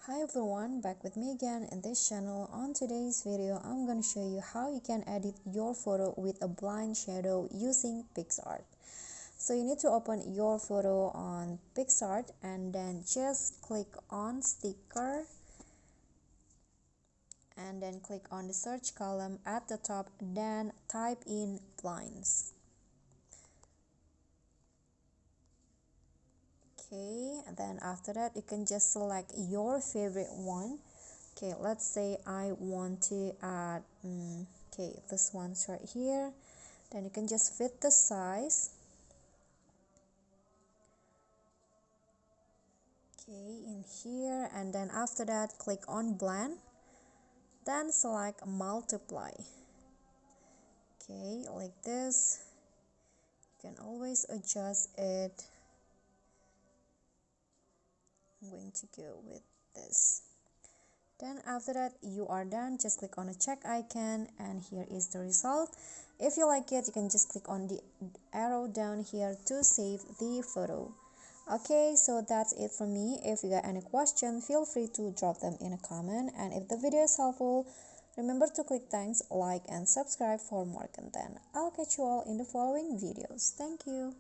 Hi everyone, back with me again in this channel. On today's video, I'm going to show you how you can edit your photo with a blind shadow using PicsArt. So you need to open your photo on PicsArt and then just click on sticker and then click on the search column at the top, then type in blinds. Okay, and then after that you can just select your favorite one. Okay, let's say I want to add okay, this one's right here. Then you can just fit the size. Okay, in here, and then after that click on blend, then select multiply. Okay, like this. You can always adjust it. I'm going to go with this. Then after that you are done, just click on a check icon and here is the result. If you like it, you can just click on the arrow down here to save the photo. Okay, so that's it from me. If you got any question, feel free to drop them in a comment, and if the video is helpful, remember to click thanks, like and subscribe for more content. I'll catch you all in the following videos. Thank you.